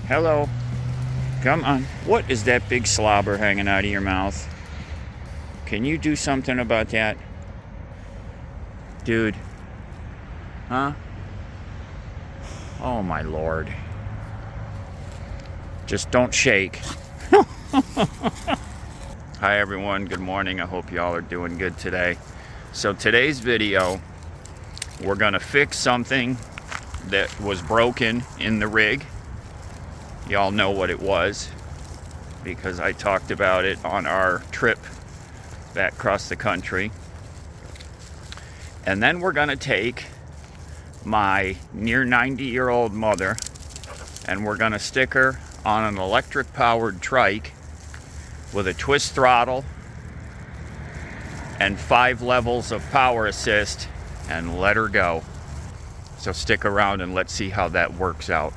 Hello. Come on. What is that big slobber hanging out of your mouth? Can you do something about that? Dude. Huh? Oh my lord. Just don't shake. Hi everyone, good morning. I hope y'all are doing good today. So today's video, we're gonna fix something that was broken in the rig. Y'all know what it was because I talked about it on our trip back across the country. And then we're gonna take my near 90-year-old mother and we're gonna stick her on an electric powered trike with a twist throttle and 5 levels of power assist and let her go. So stick around and let's see how that works out.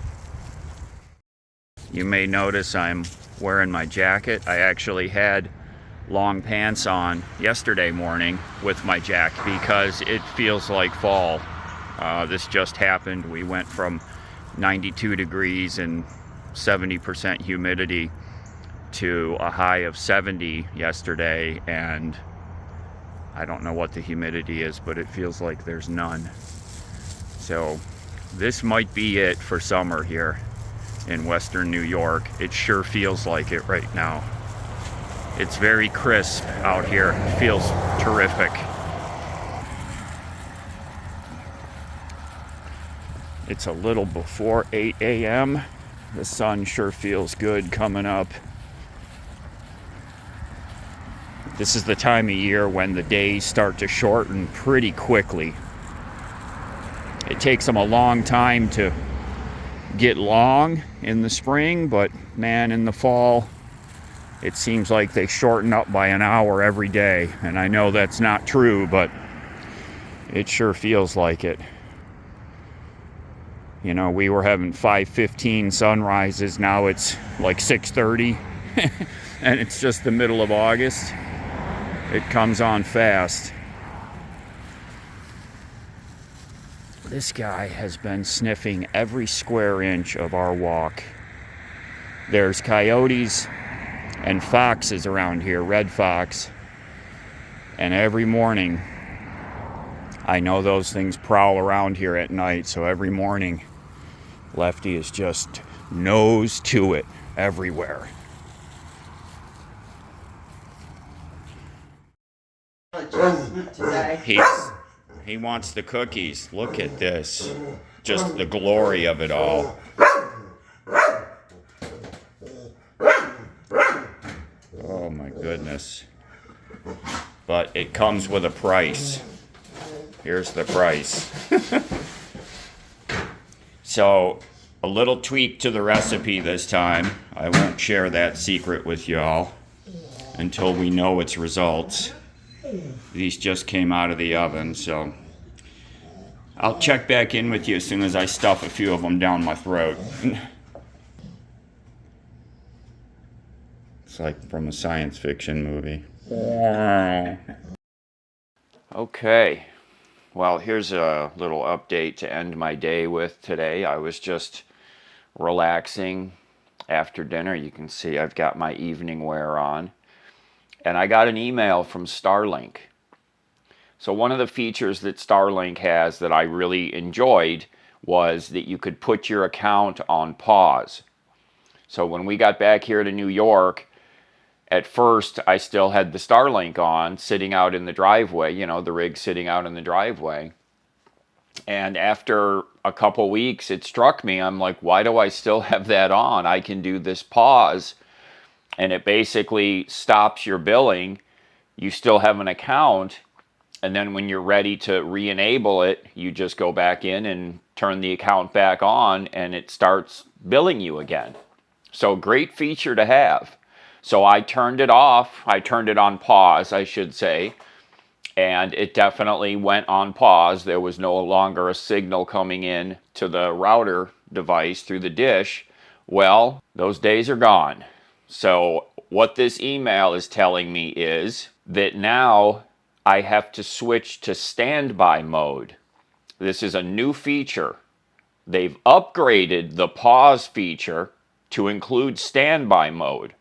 You may notice I'm wearing my jacket. I actually had long pants on yesterday morning with my jacket because it feels like fall. This just happened. We went from 92 degrees and 70% humidity to a high of 70 yesterday, and I don't know what the humidity is, but it feels like there's none. So this might be it for summer here in Western New York. It sure feels like it right now. It's very crisp out here. It feels terrific. It's a little before 8 a.m. The sun sure feels good coming up. This is the time of year when the days start to shorten pretty quickly. It takes them a long time to get long in the spring, but man, in the fall, it seems like they shorten up by an hour every day. And I know that's not true, but it sure feels like it. You know, we were having 5:15 sunrises. Now it's like 6:30 and it's just the middle of August. It comes on fast. This guy has been sniffing every square inch of our walk. There's coyotes and foxes around here, red fox. And every morning, I know those things prowl around here at night, so every morning, Lefty is just nose to it everywhere. He wants the cookies. Look at this. Just the glory of it all. Oh my goodness. But it comes with a price. Here's the price. So, a little tweak to the recipe this time. I won't share that secret with y'all until we know its results. These just came out of the oven, so I'll check back in with you as soon as I stuff a few of them down my throat. It's like from a science fiction movie. Okay, well, here's a little update to end my day with today. I was just relaxing after dinner. You can see I've got my evening wear on. And I got an email from Starlink. So one of the features that Starlink has that I really enjoyed was that you could put your account on pause. So when we got back here to New York, at first I still had the Starlink on, sitting out in the driveway, you know, the rig sitting out in the driveway. And after a couple weeks, it struck me, I'm like, why do I still have that on? I can do this pause, and it basically stops your billing. You still have an account, and then when you're ready to re-enable it, you just go back in and turn the account back on, and it starts billing you again. So great feature to have. So I turned it off. I turned it on pause, I should say, and it definitely went on pause. There was no longer a signal coming in to the router device through the dish. Well, those days are gone. So what this email is telling me is that now I have to switch to standby mode. This is a new feature. They've upgraded the pause feature to include standby mode.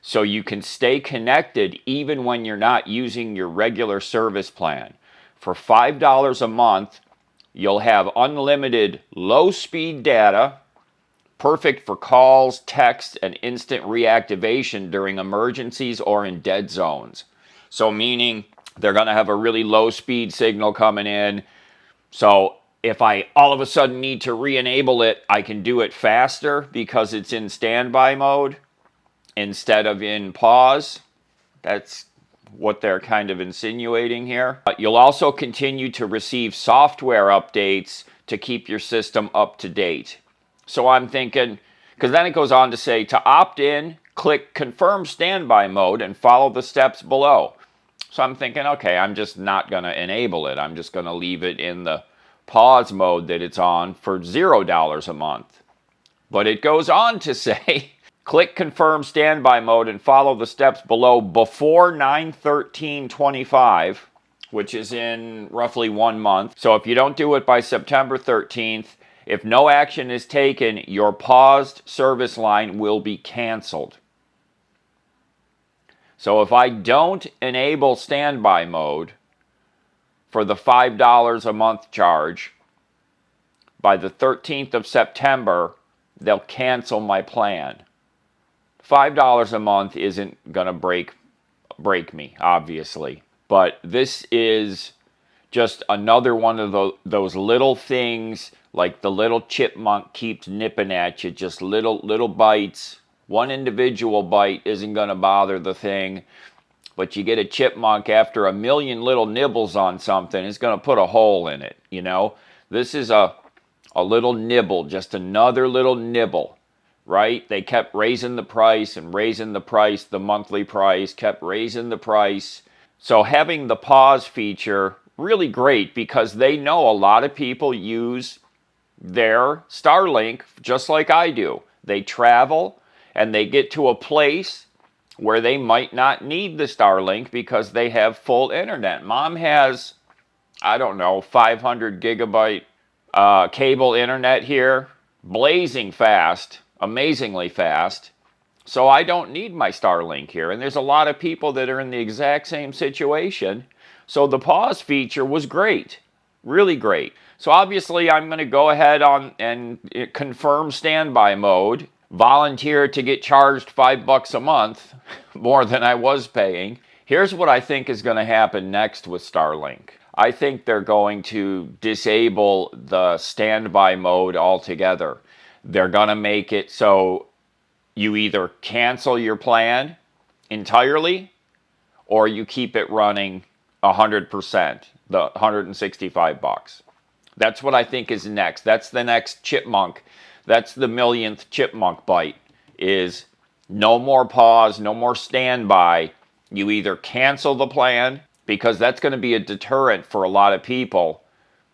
So you can stay connected even when you're not using your regular service plan. For $5 a month, you'll have unlimited low-speed data, perfect for calls, text, and instant reactivation during emergencies or in dead zones. So meaning they're going to have a really low-speed signal coming in. So if I all of a sudden need to re-enable it, I can do it faster because it's in standby mode instead of in pause. That's what they're kind of insinuating here. You'll also continue to receive software updates to keep your system up to date. So I'm thinking, because then it goes on to say, to opt in, click confirm standby mode and follow the steps below. So I'm thinking, okay, I'm just not going to enable it. I'm just going to leave it in the pause mode that it's on for $0 a month. But it goes on to say, click confirm standby mode and follow the steps below before 9/13/25, which is in roughly 1 month. So if you don't do it by September 13th, if no action is taken, your paused service line will be canceled. So if I don't enable standby mode for the $5 a month charge, by the 13th of September, they'll cancel my plan. $5 a month isn't going to break me, obviously. But this is just another one of those little things, like the little chipmunk keeps nipping at you, just little bites. One individual bite isn't going to bother the thing, but you get a chipmunk after a million little nibbles on something, it's going to put a hole in it, you know? This is a little nibble, just another little nibble. Right? They kept raising the price and raising the price, the monthly price, kept raising the price. So having the pause feature, really great because they know a lot of people use their Starlink just like I do. They travel and they get to a place where they might not need the Starlink because they have full internet. Mom has, I don't know, 500 gigabyte cable internet here, blazing fast. Amazingly fast, so I don't need my Starlink here. And there's a lot of people that are in the exact same situation. So the pause feature was great, really great. So obviously I'm going to go ahead on and confirm standby mode, volunteer to get charged $5 a month, more than I was paying. Here's what I think is going to happen next with Starlink. I think they're going to disable the standby mode altogether. They're going to make it so you either cancel your plan entirely or you keep it running 100%, the $165. That's what I think is next. That's the next chipmunk. That's the millionth chipmunk bite, is no more pause, no more standby. You either cancel the plan, because that's going to be a deterrent for a lot of people,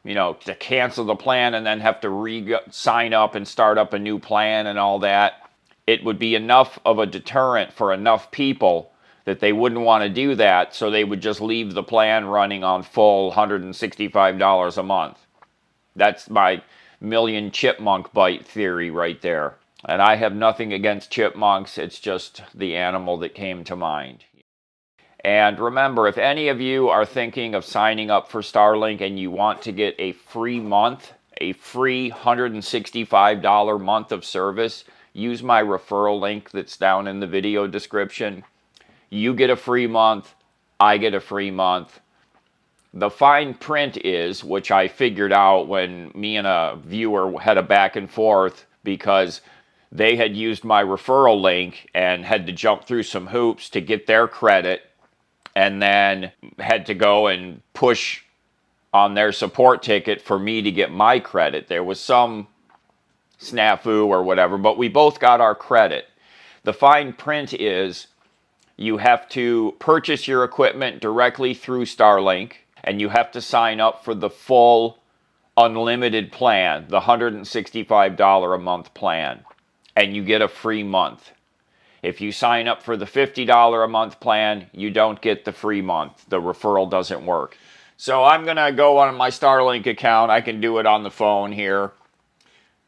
you know, to cancel the plan and then have to sign up and start up a new plan and all that. It would be enough of a deterrent for enough people that they wouldn't want to do that, so they would just leave the plan running on full $165 a month. That's my million chipmunk bite theory right there. And I have nothing against chipmunks, it's just the animal that came to mind. And remember, if any of you are thinking of signing up for Starlink and you want to get a free month, a free $165 month of service, use my referral link that's down in the video description. You get a free month, I get a free month. The fine print is, which I figured out when me and a viewer had a back and forth because they had used my referral link and had to jump through some hoops to get their credit, and then had to go and push on their support ticket for me to get my credit. There was some snafu or whatever, but we both got our credit. The fine print is you have to purchase your equipment directly through Starlink, and you have to sign up for the full unlimited plan, the $165 a month plan, and you get a free month. If you sign up for the $50 a month plan, you don't get the free month. The referral doesn't work. So I'm going to go on my Starlink account. I can do it on the phone here.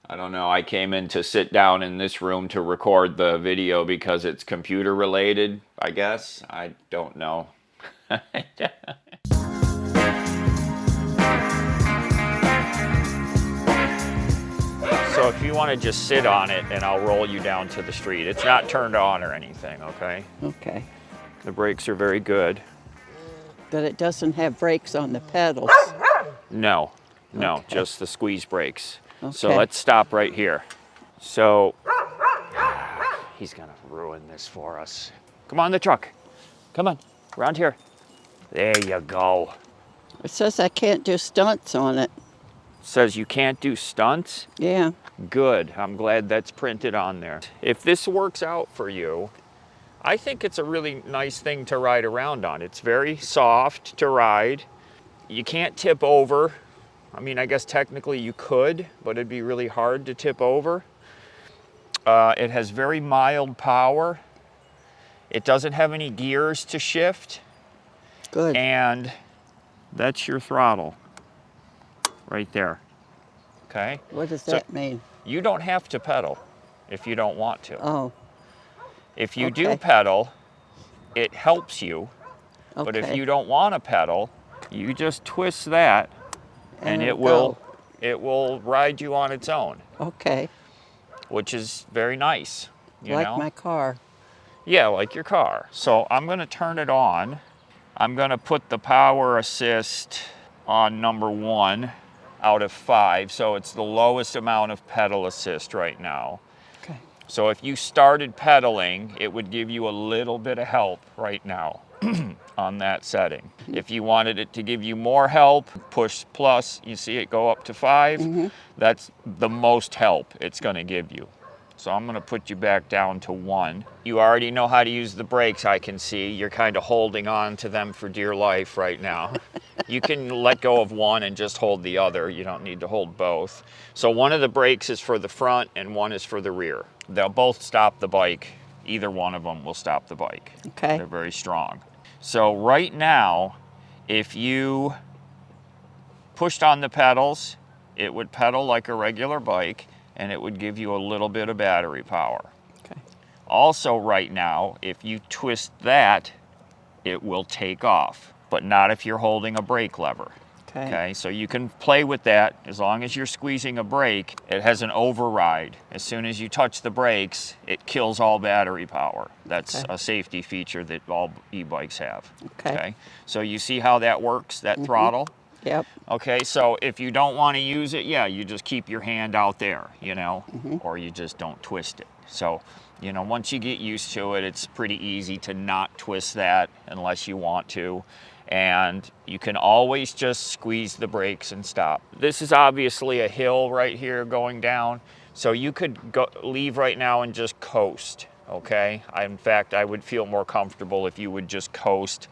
I don't know. I came in to sit down in this room to record the video because it's computer related, I guess. I don't know. So if you want to just sit on it and I'll roll you down to the street. It's not turned on or anything, okay? Okay. The brakes are very good. But it doesn't have brakes on the pedals. No, no, Okay. just the squeeze brakes. So Okay. let's stop right here. So he's gonna ruin this for us. Come on, the truck. Come on, around here. There you go. It says I can't do stunts on it. Says you can't do stunts? Yeah. Good, I'm glad that's printed on there. If this works out for you, I think it's a really nice thing to ride around on. It's very soft to ride. You can't tip over. I mean, I guess technically you could, but it'd be really hard to tip over. It has very mild power. It doesn't have any gears to shift. Good. And that's your throttle right there. Okay? What does that mean? You don't have to pedal if you don't want to. Oh. If you do Okay. pedal, it helps you. Okay. But if you don't want to pedal, you just twist that and it go. will ride you on its own, Okay. which is very nice, you Like know? my car. Yeah, like your car. So I'm going to turn it on. I'm going to put the power assist on number 1 out of 5. So it's the lowest amount of pedal assist right now. Okay. So if you started pedaling, it would give you a little bit of help right now on that setting. If you wanted it to give you more help, push plus, you see it go up to 5. That's the most help it's going to give you. So I'm going to put you back down to 1. You already know how to use the brakes, I can see. You're kind of holding on to them for dear life right now. You can let go of one and just hold the other. You don't need to hold both. So one of the brakes is for the front and one is for the rear. They'll both stop the bike. Either one of them will stop the bike. Okay. They're very strong. So right now, if you pushed on the pedals, it would pedal like a regular bike and it would give you a little bit of battery power. Okay. Also right now, if you twist that, it will take off, but not if you're holding a brake lever. Okay. Okay, so you can play with that as long as you're squeezing a brake. It has an override. As soon as you touch the brakes, it kills all battery power. That's Okay. a safety feature that all e-bikes have. Okay. So you see how that works, that throttle? Yep. Okay, so if you don't want to use it, yeah, you just keep your hand out there, you know, or you just don't twist it. So, you know, once you get used to it, it's pretty easy to not twist that unless you want to. And you can always just squeeze the brakes and stop. This is obviously a hill right here going down, so you could leave right now and just coast, okay? In fact, I would feel more comfortable if you would just coast.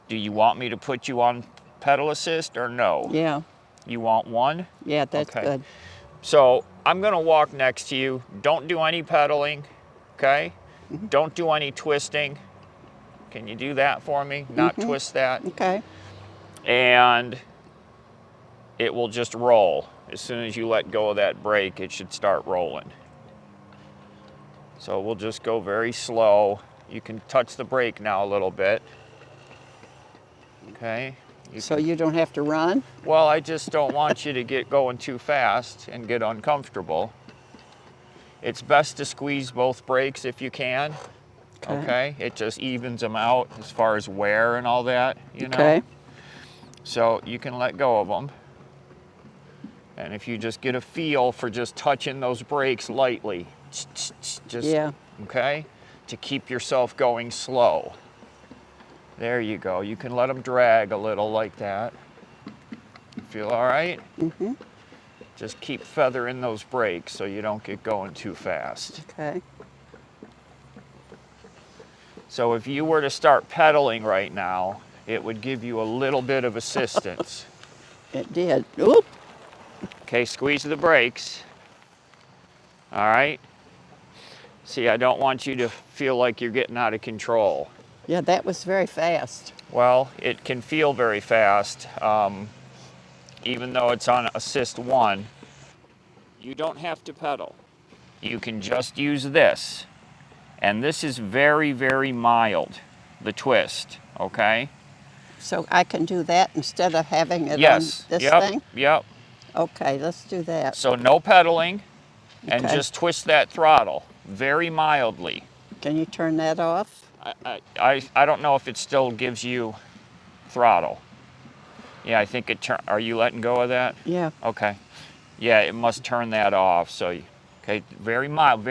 Do you want me to put you on pedal assist or no? Yeah. You want one? Yeah, that's Okay. good. So I'm gonna walk next to you. Don't do any pedaling, okay? Don't do any twisting. Can you do that for me? Not twist that. Okay. And it will just roll. As soon as you let go of that brake, it should start rolling. So we'll just go very slow. You can touch the brake now a little bit. Okay? So you don't have to run? Well, I just don't want you to get going too fast and get uncomfortable. It's best to squeeze both brakes if you can. Okay? It just evens them out as far as wear and all that, you know? Okay. So you can let go of them. And if you just get a feel for just touching those brakes lightly, just, Yeah. okay? To keep yourself going slow. There you go. You can let them drag a little like that. Feel all right? Just keep feathering those brakes so you don't get going too fast. Okay. So if you were to start pedaling right now, it would give you a little bit of assistance. It did. Oop. Okay, squeeze the brakes. All right? See, I don't want you to feel like you're getting out of control. Yeah, that was very fast. Well, it can feel very fast. Even though it's on assist 1, You don't have to pedal. You can just use this. And this is very, very mild, the twist, okay? So I can do that instead of having it on Yes, this yep, thing? yep. Okay, let's do that. So no pedaling, and Okay. just twist that throttle very mildly. Can you turn that off? I don't know if it still gives you throttle. Yeah, I think it are you letting go of that? Yeah. Okay. Yeah, it must turn that off. So, okay, very mild,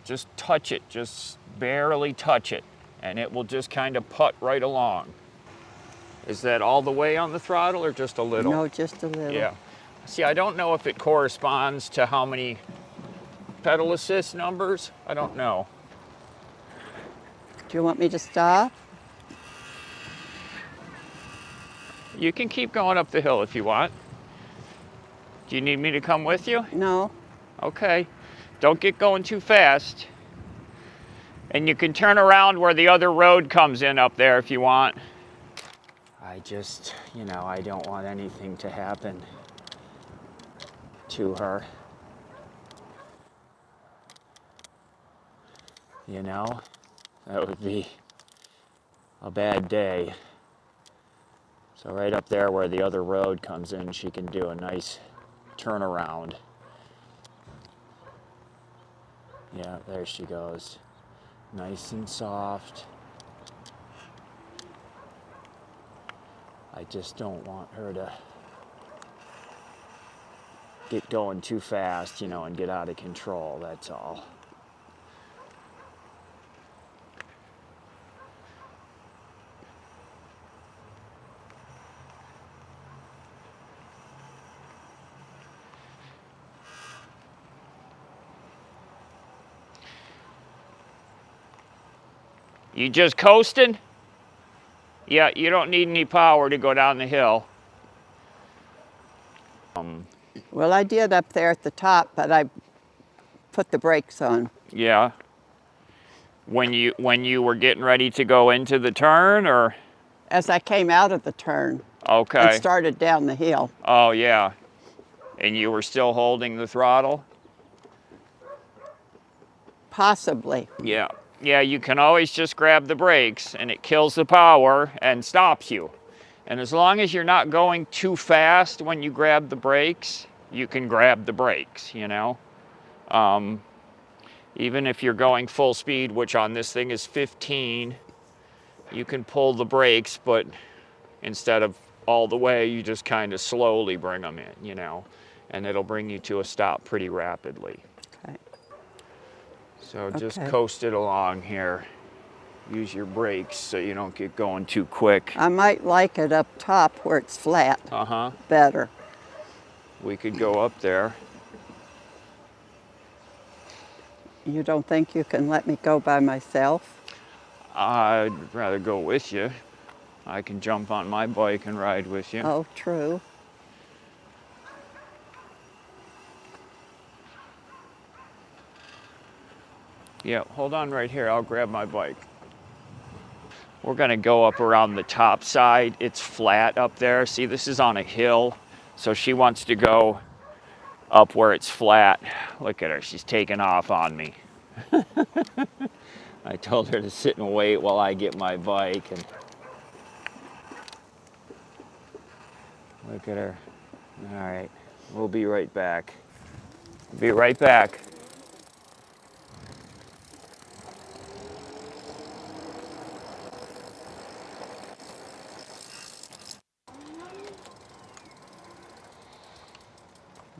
just touch it, just barely touch it, and it will just kind of putt right along. Is that all the way on the throttle or just a little? No, just a little. Yeah. See, I don't know if it corresponds to how many pedal assist numbers. I don't know. Do you want me to stop? You can keep going up the hill if you want. Do you need me to come with you? No. Okay. Don't get going too fast. And you can turn around where the other road comes in up there if you want. I just, I don't want anything to happen to her. That would be a bad day. So right up there where the other road comes in, she can do a nice turnaround. Yeah, there she goes. Nice and soft. I just don't want her to get going too fast, and get out of control, that's all. You just coasting? Yeah, you don't need any power to go down the hill. Well, I did up there at the top, but I put the brakes on. Yeah. When you were getting ready to go into the turn, or? As I came out of the turn. Okay. And started down the hill. Oh, yeah. And you were still holding the throttle? Possibly. Yeah. Yeah, you can always just grab the brakes, and it kills the power and stops you. And as long as you're not going too fast when you grab the brakes, you can grab the brakes, Even if you're going full speed, which on this thing is 15, you can pull the brakes, but instead of all the way, you just kind of slowly bring them in, and it'll bring you to a stop pretty rapidly. Okay. So just coast it along here. Use your brakes so you don't get going too quick. I might like it up top where it's flat. Better. We could go up there. You don't think you can let me go by myself? I'd rather go with you. I can jump on my bike and ride with you. Oh, true. Yeah, hold on right here. I'll grab my bike. We're going to go up around the top side. It's flat up there. See, this is on a hill. So she wants to go up where it's flat. Look at her. She's taking off on me. I told her to sit and wait while I get my bike. And look at her. All right. We'll be right back. Be right back.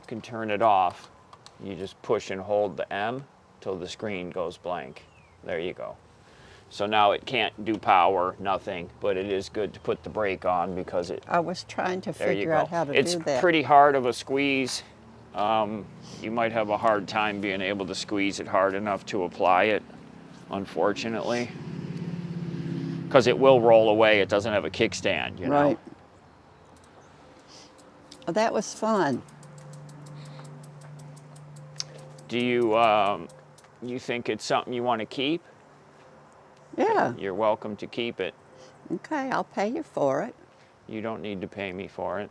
Can turn it off. You just push and hold the M till the screen goes blank. There you go. So now it can't do power, nothing, but it is good to put the brake on because it. I was trying to figure out how to do that. It's pretty hard of a squeeze. You might have a hard time being able to squeeze it hard enough to apply it, unfortunately. Because it will roll away. It doesn't have a kickstand, you know. Right. Well, that was fun. Do you think it's something you want to keep? Yeah. You're welcome to keep it. Okay, I'll pay you for it. You don't need to pay me for it.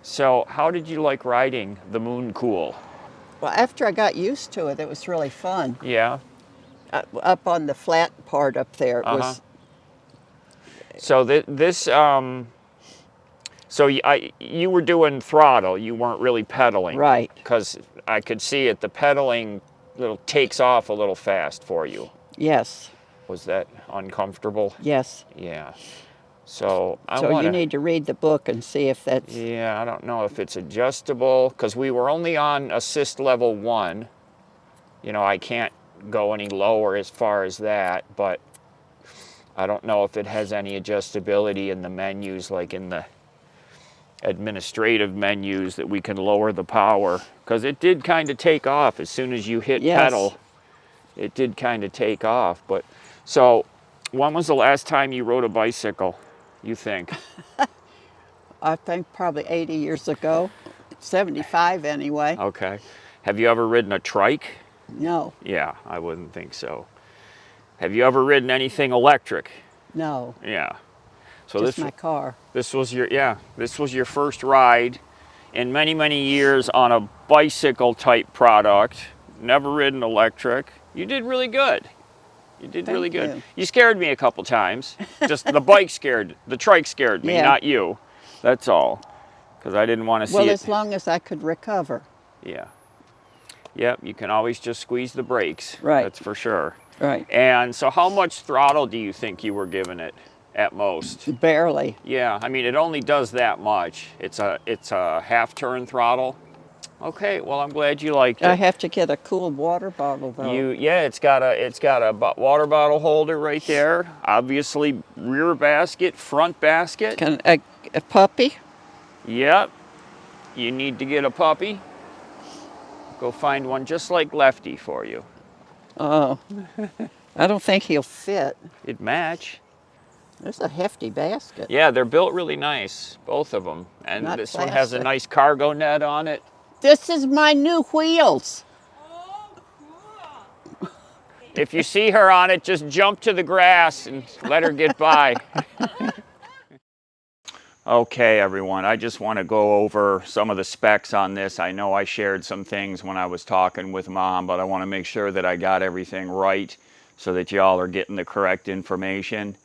So how did you like riding the Mooncool? Well, after I got used to it, it was really fun. Yeah. Up on the flat part up there, it Uh-huh. was, So so you were doing throttle. You weren't really pedaling. right. Because I could see it. The pedaling little takes off a little fast for you. Yes, Was that uncomfortable? yes. Yeah. So I So want you to. need to read the book and see if that's, Yeah, I don't know if it's adjustable because we were only on assist level 1. You know, I can't go any lower as far as that, but I don't know if it has any adjustability in the menus, like in the administrative menus, that we can lower the power. Because it did kind of take off as soon as you hit yes. pedal. It did kind of take off. But so, when was the last time you rode a bicycle, you think? I think probably 80 years ago, 75 anyway. Okay. Have you ever ridden a trike? No, Yeah, I wouldn't think so. Have you ever ridden anything electric? no, Yeah. So just my car. this was your first ride in many, many years on a bicycle type product. Never ridden electric. You did really good. You did really Thank good. you. You scared me a couple times. Just the trike scared me, Yeah. not you. That's all. Because I didn't want to see Well, it. as long as I could recover. Yeah. Yep, you can always just squeeze the brakes. Right. That's for sure. Right. And so how much throttle do you think you were giving it at most? Barely. Yeah, I mean it only does that much. It's a half turn throttle. Okay, well I'm glad you liked I it. have to get a cool water bottle though. It's got a water bottle holder right there. Obviously rear basket, front basket. Can a puppy? Yep. You need to get a puppy. Go find one just like Lefty for you. Oh, I don't think he'll fit. It'd match. There's a hefty basket. Yeah, they're built really nice, both of them. And Not this one has a plastic. nice cargo net on it. This is my new wheels. If you see her on it, just jump to the grass and let her get by. Okay, everyone, I just want to go over some of the specs on this. I know I shared some things when I was talking with Mom, but I want to make sure that I got everything right so that y'all are getting the correct information.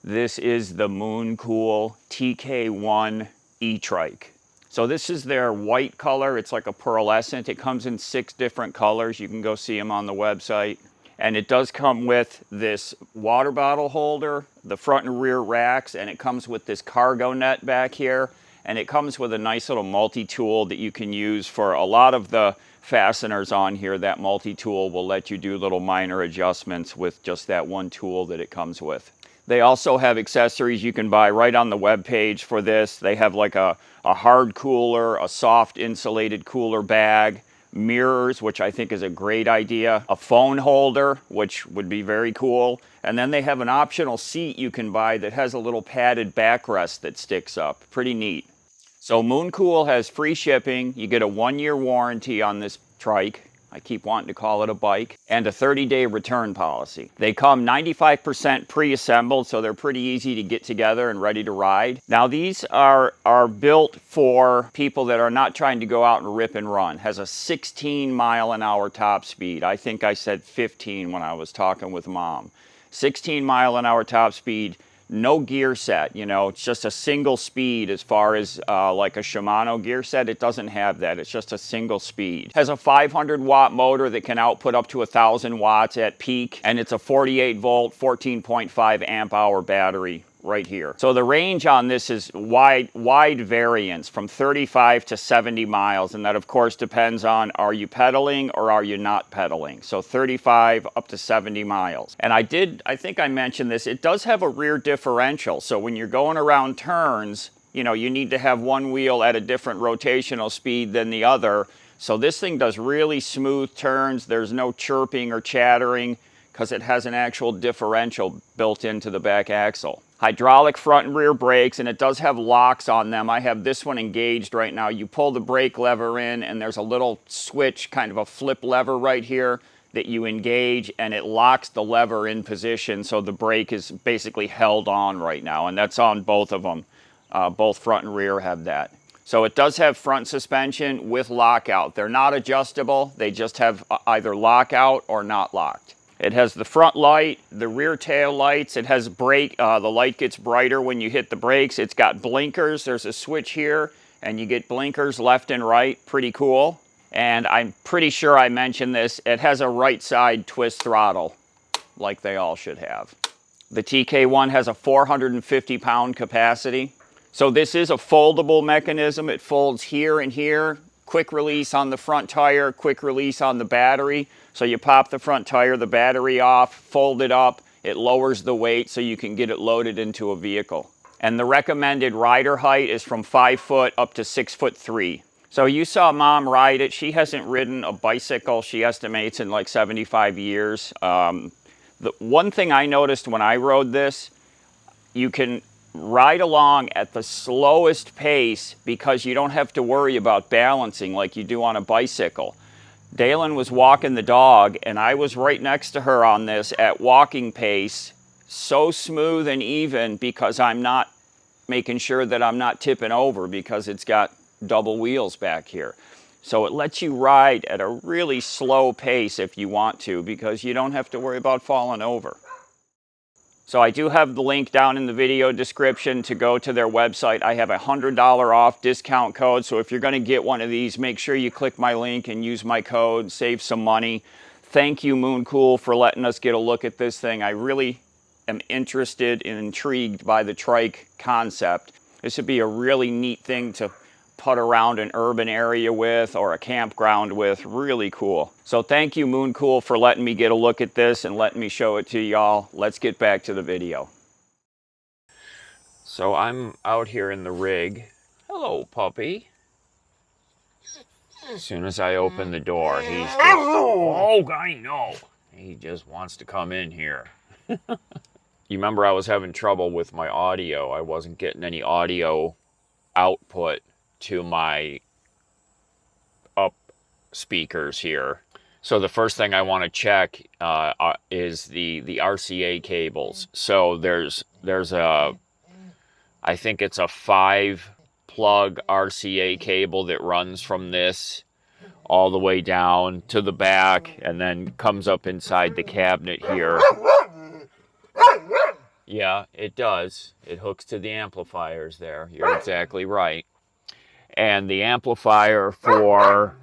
This is the Mooncool TK1 e-trike. So this is their white color. It's like a pearlescent. It comes in 6 different colors. You can go see them on the website. And it does come with this water bottle holder, the front and rear racks, and it comes with this cargo net back here. And it comes with a nice little multi-tool that you can use for a lot of the fasteners on here. That multi-tool will let you do little minor adjustments with just that one tool that it comes with. They also have accessories you can buy right on the web page for this. They have like a hard cooler, a soft insulated cooler bag, mirrors, which I think is a great idea, a phone holder, which would be very cool, and then they have an optional seat you can buy that has a little padded backrest that sticks up. Pretty neat. So Mooncool has free shipping. You get a 1-year warranty on this trike. I keep wanting to call it a bike, and a 30-day return policy. They come 95% pre-assembled, so they're pretty easy to get together and ready to ride. Now these are built for people that are not trying to go out and rip and run. Has a 16-mile-an-hour top speed. I think I said 15 when I was talking with Mom. 16-mile-an-hour top speed. No gear set, you know, it's just a single speed as far as like a Shimano gear set. It doesn't have that. It's just a single speed. Has a 500 watt motor that can output up to 1,000 watts at peak, and it's a 48 volt, 14.5 amp hour battery right here. So the range on this is wide variance from 35 to 70 miles, and that of course depends on, are you pedaling or are you not pedaling? So 35 up to 70 miles. And I think I mentioned this, it does have a rear differential. So when you're going around turns, you know, you need to have one wheel at a different rotational speed than the other. So this thing does really smooth turns. There's no chirping or chattering because it has an actual differential built into the back axle. Hydraulic front and rear brakes, and it does have locks on them. I have this one engaged right now. You pull the brake lever in, and there's a little switch, kind of a flip lever right here that you engage, and it locks the lever in position, so the brake is basically held on right now, and that's on both of them. Both front and rear have that. So it does have front suspension with lockout. They're not adjustable. They just have either lockout or not locked. It has the front light, the rear tail lights. It has brake. The light gets brighter when you hit the brakes. It's got blinkers. There's a switch here, and you get blinkers left and right. Pretty cool. And I'm pretty sure I mentioned this. It has a right side twist throttle, like they all should have. The TK1 has a 450-pound capacity. So this is a foldable mechanism. It folds here and here. Quick release on the front tire, quick release on the battery. So you pop the front tire, the battery off, fold it up. It lowers the weight so you can get it loaded into a vehicle. And the recommended rider height is from 5 foot up to 6'3". So you saw Mom ride it. She hasn't ridden a bicycle, she estimates, in like 75 years. The one thing I noticed when I rode this, you can ride along at the slowest pace because you don't have to worry about balancing like you do on a bicycle. Dalen was walking the dog, and I was right next to her on this at walking pace, so smooth and even because I'm not making sure that I'm not tipping over because it's got double wheels back here. So it lets you ride at a really slow pace if you want to, because you don't have to worry about falling over. So I do have the link down in the video description to go to their website. I have a $100 off discount code. So if you're going to get one of these, make sure you click my link and use my code, save some money. Thank you, Mooncool, for letting us get a look at this thing. I really am interested and intrigued by the trike concept. This would be a really neat thing to put around an urban area with or a campground with. Really cool. So thank you, Mooncool, for letting me get a look at this and letting me show it to y'all. Let's get back to the video. So I'm out here in the rig. Hello, puppy. As soon as I open the door, he's just, oh, I know. He just wants to come in here. You remember I was having trouble with my audio. I wasn't getting any audio output to my up speakers here. So the first thing I want to check is the RCA cables. So there's a, I think it's a 5-plug RCA cable that runs from this all the way down to the back and then comes up inside the cabinet here. Yeah, it does. It hooks to the amplifiers there. You're exactly right. And the amplifier for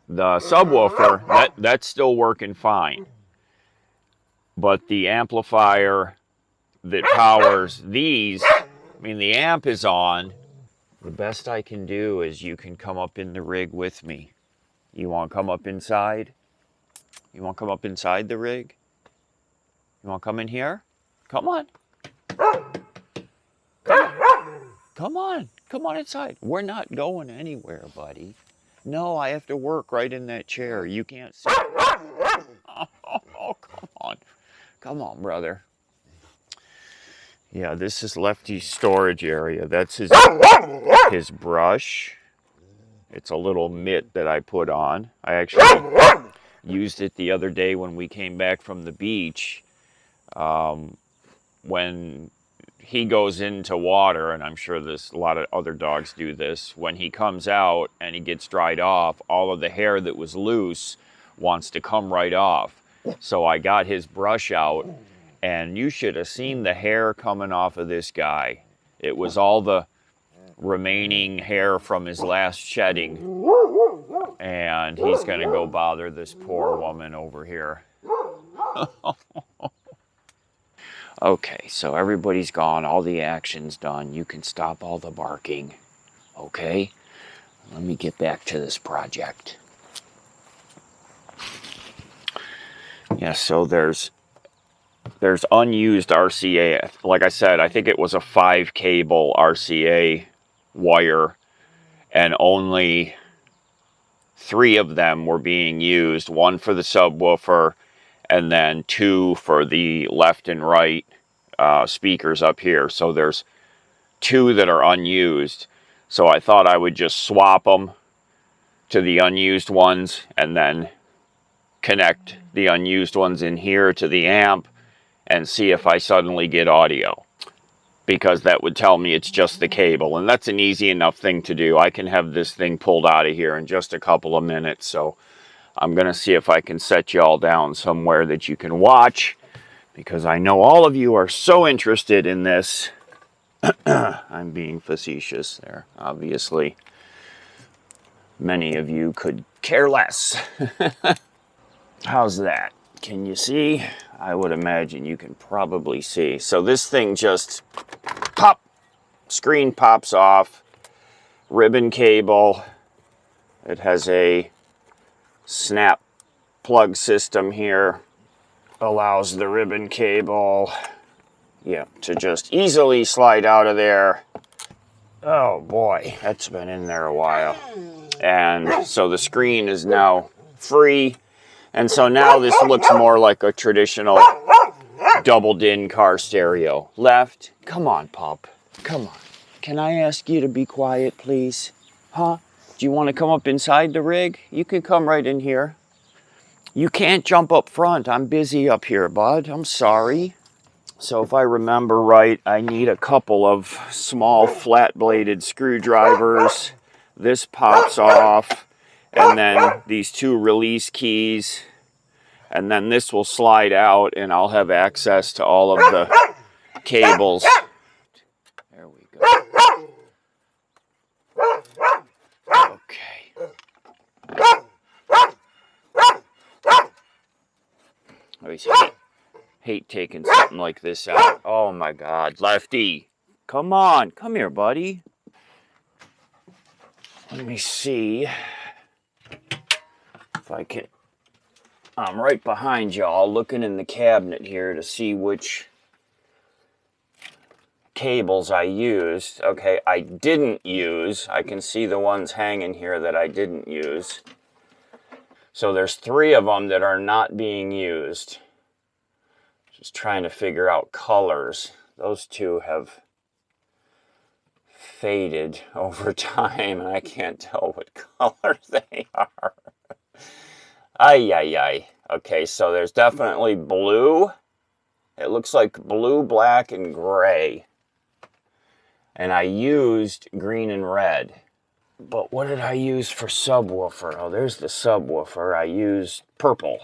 the subwoofer, that's still working fine. But the amplifier that powers these, I mean, the amp is on. The best I can do is you can come up in the rig with me. You want to come up inside? You want to come up inside the rig? You want to come in here? Come on. Come on. Come on inside. We're not going anywhere, buddy. No, I have to work right in that chair. You can't sit. Oh, come on. Come on, brother. Yeah, this is Lefty's storage area. That's his brush. It's a little mitt that I put on. I actually used it the other day when we came back from the beach. When he goes into water, and I'm sure a lot of other dogs do this, when he comes out and he gets dried off, all of the hair that was loose wants to come right off. So I got his brush out, and you should have seen the hair coming off of this guy. It was all the remaining hair from his last shedding, and he's going to go bother this poor woman over here. Okay, so everybody's gone, all the action's done. You can stop all the barking, okay? Let me get back to this project. Yeah, so there's unused RCA. Like I said, I think it was a 5-cable RCA wire, and only 3 of them were being used. 1 for the subwoofer, and then 2 for the left and right speakers up here. So there's 2 that are unused. So I thought I would just swap them to the unused ones and then connect the unused ones in here to the amp and see if I suddenly get audio. because that would tell me it's just the cable, and that's an easy enough thing to do. I can have this thing pulled out of here in just a couple of minutes. So I'm gonna see if I can set you all down somewhere that you can watch, because I know all of you are so interested in this. I'm being facetious there, obviously. Many of you could care less. How's that? Can you see? I would imagine you can probably see. So this thing just pop, screen pops off, ribbon cable. It has a snap plug system here. Allows the ribbon cable, to just easily slide out of there. Oh boy, that's been in there a while. And so the screen is now free. And so now this looks more like a traditional double-din car stereo. Left, come on, pup, come on. Can I ask you to be quiet, please? Huh? Do you want to come up inside the rig? You can come right in here. You can't jump up front. I'm busy up here, bud. I'm sorry. So if I remember right, I need a couple of small flat-bladed screwdrivers. This pops off. And then these two release keys, and then this will slide out and I'll have access to all of the cables. There we go. Okay. I always hate taking something like this out. Oh my God, Lefty. Come on, come here, buddy. Let me see if I can. I'm right behind y'all looking in the cabinet here to see which cables I used. Okay, I didn't use. I can see the ones hanging here that I didn't use. So there's 3 of them that are not being used. Just trying to figure out colors. Those 2 have faded over time, and I can't tell what color they are. Ay, ay, ay. Okay, so there's definitely blue. It looks like blue, black, and gray. And I used green and red. But what did I use for subwoofer? Oh, there's the subwoofer. I used purple.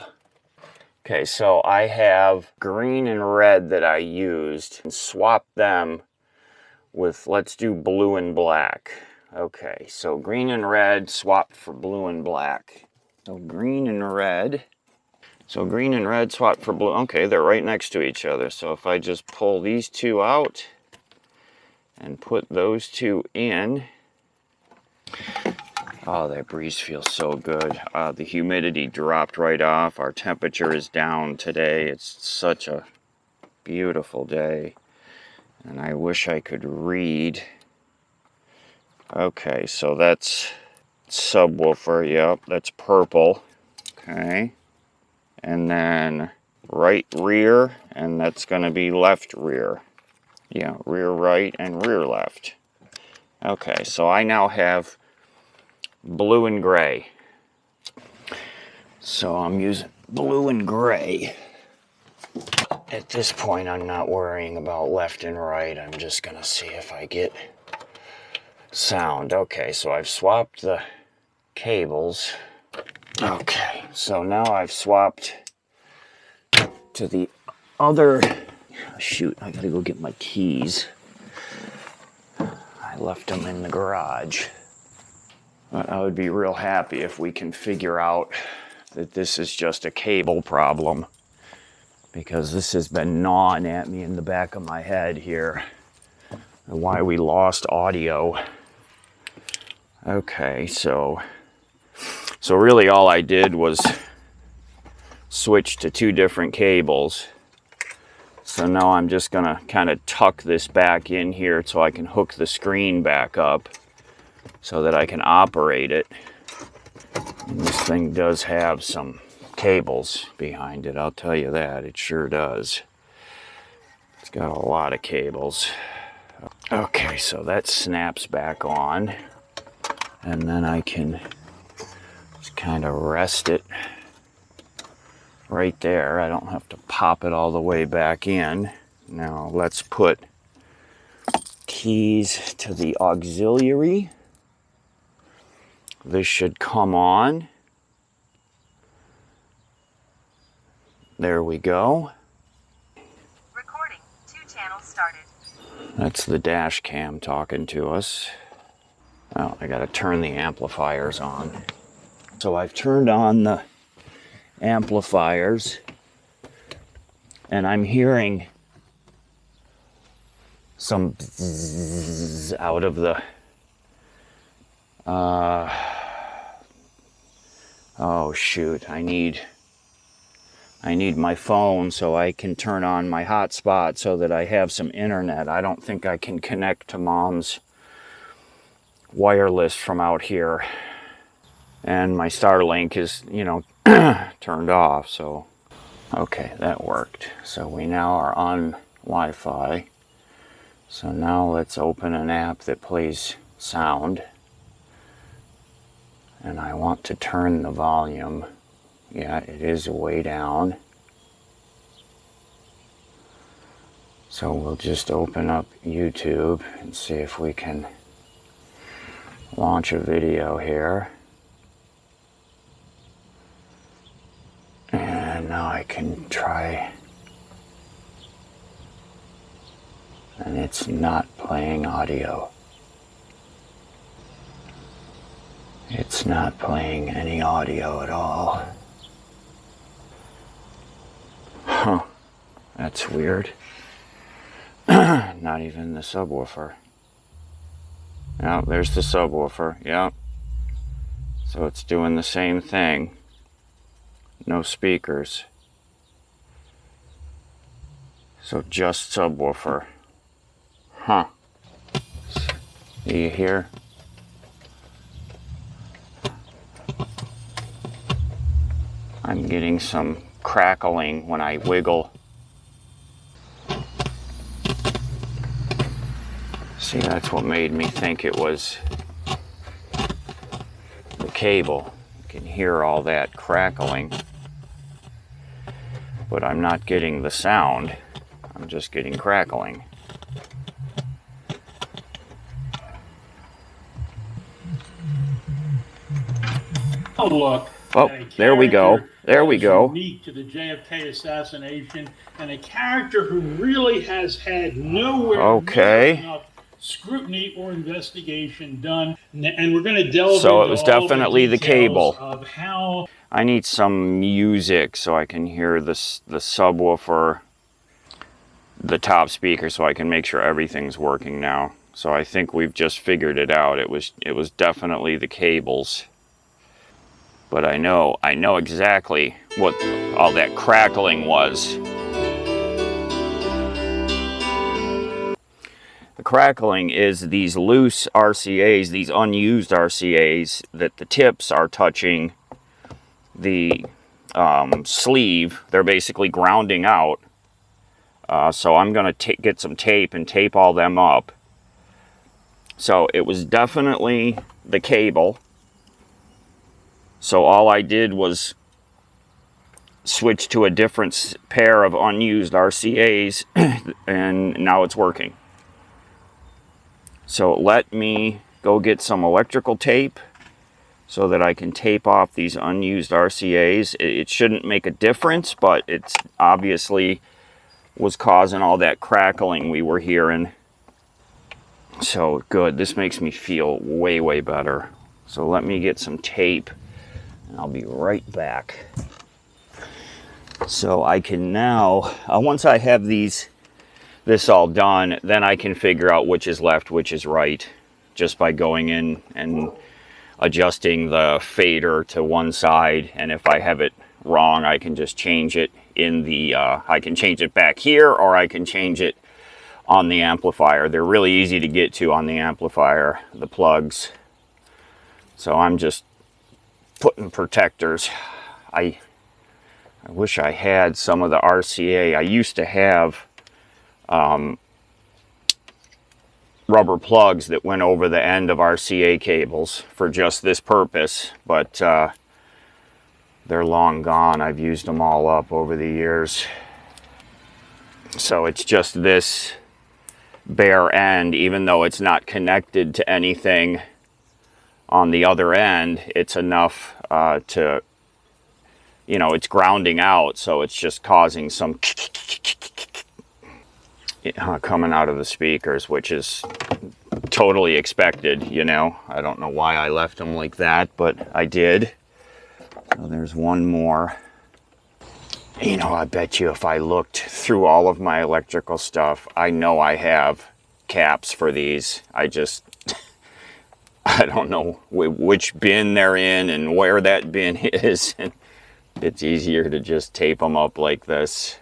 Okay, so I have green and red that I used and swapped them with, let's do blue and black. Okay, so green and red swapped for blue and black. So green and red. So green and red swapped for blue. Okay, they're right next to each other. So if I just pull these 2 out and put those 2 in. Oh, that breeze feels so good. The humidity dropped right off. Our temperature is down today. It's such a beautiful day. And I wish I could read. Okay, so that's subwoofer. Yep, that's purple. Okay. And then right rear, and that's going to be left rear. Yeah, rear right and rear left. Okay, so I now have blue and gray. So I'm using blue and gray. At this point, I'm not worrying about left and right. I'm just going to see if I get sound. Okay, so I've swapped the cables. Okay, so now I've swapped to the other. Shoot, I gotta go get my keys. I left them in the garage. But I would be real happy if we can figure out that this is just a cable problem, because this has been gnawing at me in the back of my head here. Why we lost audio. Okay, so really all I did was switch to 2 different cables. So now I'm just gonna kind of tuck this back in here so I can hook the screen back up so that I can operate it. And this thing does have some cables behind it, I'll tell you that, it sure does. It's got a lot of cables. Okay, so that snaps back on, and then I can just kind of rest it right there. I don't have to pop it all the way back in. Now let's put keys to the auxiliary. This should come on. There we go. Recording. 2 channels started. That's the dash cam talking to us. Oh, I gotta turn the amplifiers on. So I've turned on the amplifiers and I'm hearing some bzzz out of the oh shoot, I need my phone so I can turn on my hotspot so that I have some internet. I don't think I can connect to Mom's wireless from out here. And my Starlink is, you know, turned off, so okay, that worked. So we now are on Wi-Fi. So now let's open an app that plays sound. And I want to turn the volume. Yeah, it is way down. So we'll just open up YouTube and see if we can launch a video here. And now I can try. And it's not playing audio. It's not playing any audio at all. Huh, that's weird. Not even the subwoofer. Yeah, there's the subwoofer, yeah. So it's doing the same thing. No speakers. So just subwoofer. Huh. Do you hear? I'm getting some crackling when I wiggle. See, that's what made me think it was the cable. You can hear all that crackling. But I'm not getting the sound. I'm just getting crackling. Oh, look. Oh, there we go. There we go. Unique to the JFK assassination, and a character who really has had nowhere near enough scrutiny or investigation done. And we're going to delve so into it was all definitely the cable. Of how I need some music so I can hear the subwoofer, the top speaker, so I can make sure everything's working now. So I think we've just figured it out. It was definitely the cables. But I know exactly what all that crackling was. The crackling is these loose RCAs, these unused RCAs, that the tips are touching the sleeve. They're basically grounding out. So I'm going to get some tape and tape all them up. So it was definitely the cable. So all I did was switch to a different pair of unused RCAs and now it's working. So let me go get some electrical tape so that I can tape off these unused RCAs. It shouldn't make a difference, but it's obviously was causing all that crackling we were hearing. So good, this makes me feel way, way better. So let me get some tape and I'll be right back. So I can now, once I have this all done, then I can figure out which is left, which is right, just by going in and adjusting the fader to one side. And if I have it wrong, I can just change it in the, I can change it back here, or I can change it on the amplifier. They're really easy to get to on the amplifier, the plugs. So I'm just putting protectors. I wish I had some of the RCA. I used to have rubber plugs that went over the end of RCA cables for just this purpose, but they're long gone. I've used them all up over the years. So it's just this bare end, even though it's not connected to anything on the other end. It's enough to, you know, it's grounding out, so it's just causing some coming out of the speakers, which is totally expected, you know. I don't know why I left them like that, but I did. So there's one more. You know, I bet you if I looked through all of my electrical stuff, I know I have caps for these. I just, I don't know which bin they're in and where that bin is. And it's easier to just tape them up like this.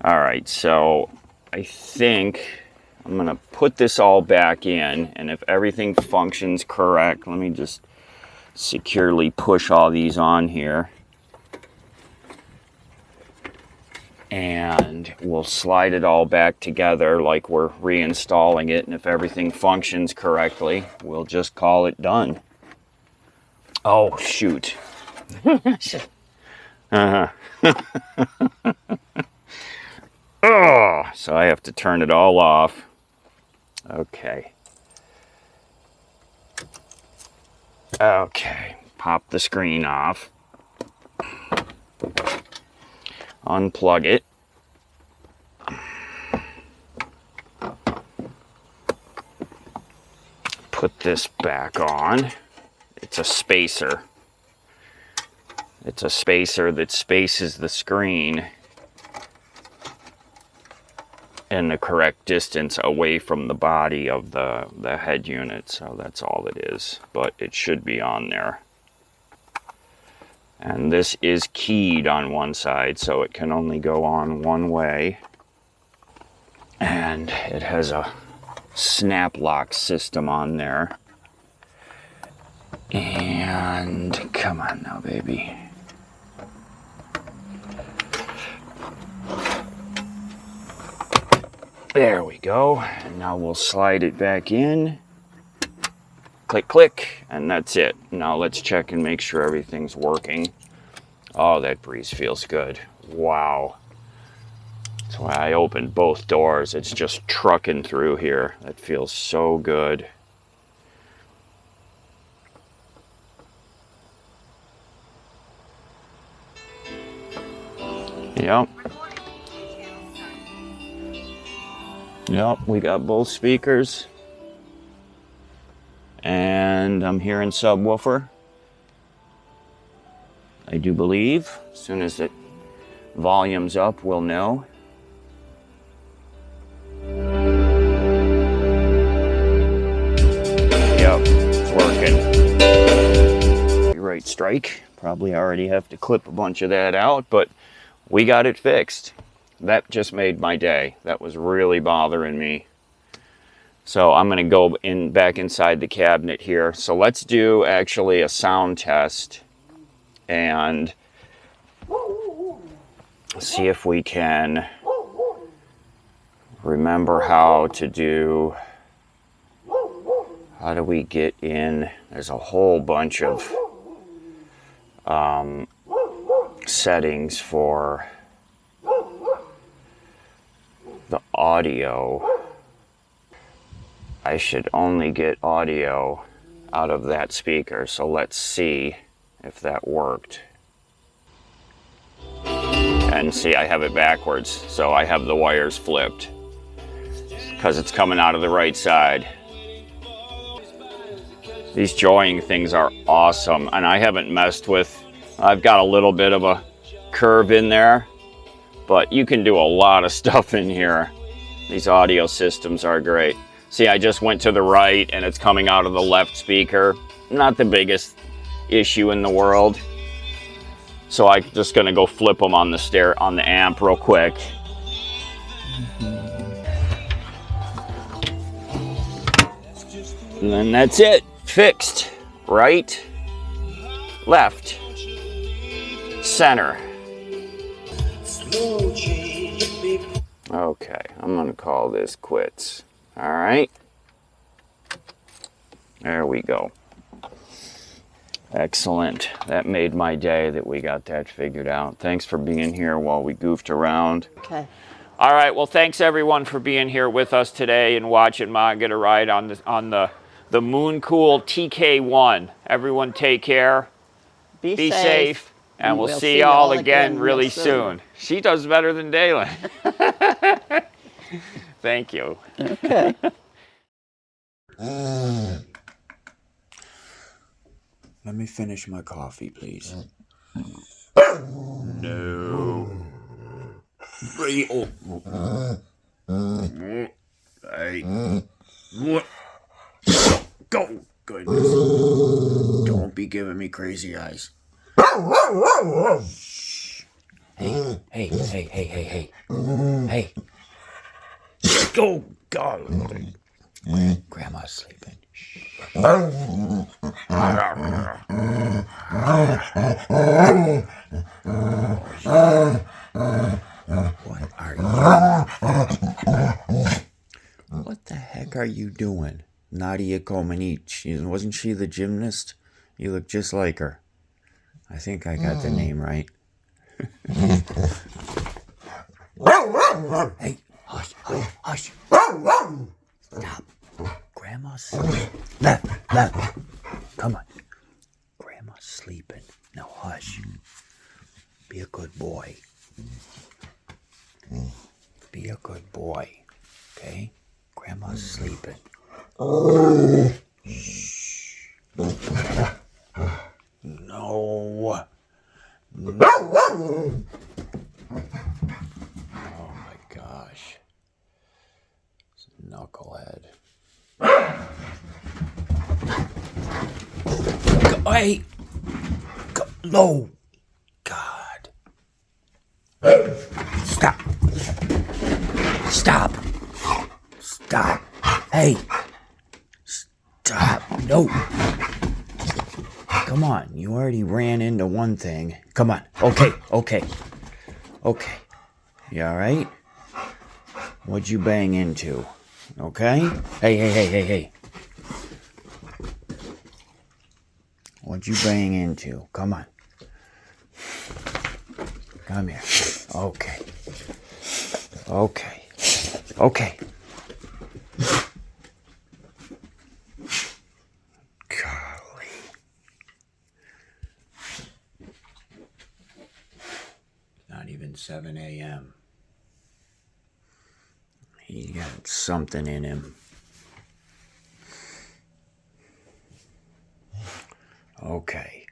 All right, so I think I'm gonna put this all back in, and if everything functions correct, let me just securely push all these on here. And we'll slide it all back together like we're reinstalling it, and if everything functions correctly, we'll just call it done. Oh, shoot. Oh, so I have to turn it all off. Okay. Okay, pop the screen off. Unplug it. Put this back on. It's a spacer. It's a spacer that spaces the screen in the correct distance away from the body of the head unit. So that's all it is, but it should be on there. And this is keyed on one side, so it can only go on one way. And it has a snap lock system on there. And come on now, baby. There we go. And now we'll slide it back in. Click, click, and that's it. Now let's check and make sure everything's working. Oh, that breeze feels good. Wow. That's why I opened both doors. It's just trucking through here. That feels so good. Yep. Yep, we got both speakers. And I'm hearing subwoofer. I do believe. As soon as it volumes up, we'll know. Yep, it's working. Right, strike. Probably already have to clip a bunch of that out, but we got it fixed. That just made my day. That was really bothering me. So I'm going to go back inside the cabinet here. So let's do actually a sound test and see if we can remember how to do, how do we get in? There's a whole bunch of settings for the audio. I should only get audio out of that speaker, so let's see if that worked. And see, I have it backwards, so I have the wires flipped because it's coming out of the right side. These joining things are awesome, and I haven't messed with, I've got a little bit of a curve in there, but you can do a lot of stuff in here. These audio systems are great. See, I just went to the right and it's coming out of the left speaker. Not the biggest issue in the world. So I'm just gonna go flip them on the amp real quick. And then that's it, fixed. Right, left, center. Okay, I'm gonna call this quits. All right, there we go. Excellent. That made my day that we got that figured out. Thanks for being here while we goofed around. Okay. All right. Well, thanks everyone for being here with us today and watching Ma get a ride on the Mooncool TK1. Everyone take care. Be safe. And we'll see you all again really soon. She does better than Dalen. Thank you. Okay. Let me finish my coffee, please. No. Hey. Go. Goodness. Don't be giving me crazy eyes. Hey. Hey. Go. God. Grandma's sleeping. What are you? What the heck are you doing? Nadia Comaneci. Wasn't she the gymnast? You look just like her. I think I got the name right. Hey, hush. Stop. Grandma's sleeping. Left. Come on. Grandma's sleeping. Now hush. Be a good boy. Be a good boy. Okay? Grandma's sleeping. Shh. No. Oh my gosh. It's a knucklehead. Hey! No! God. Stop! Hey! Stop! No! Come on, you already ran into one thing. Come on. Okay. You alright? What'd you bang into? Okay? Hey. What'd you bang into? Come on. Come here. Okay. Golly. Not even 7 a.m. He got something in him. Okay.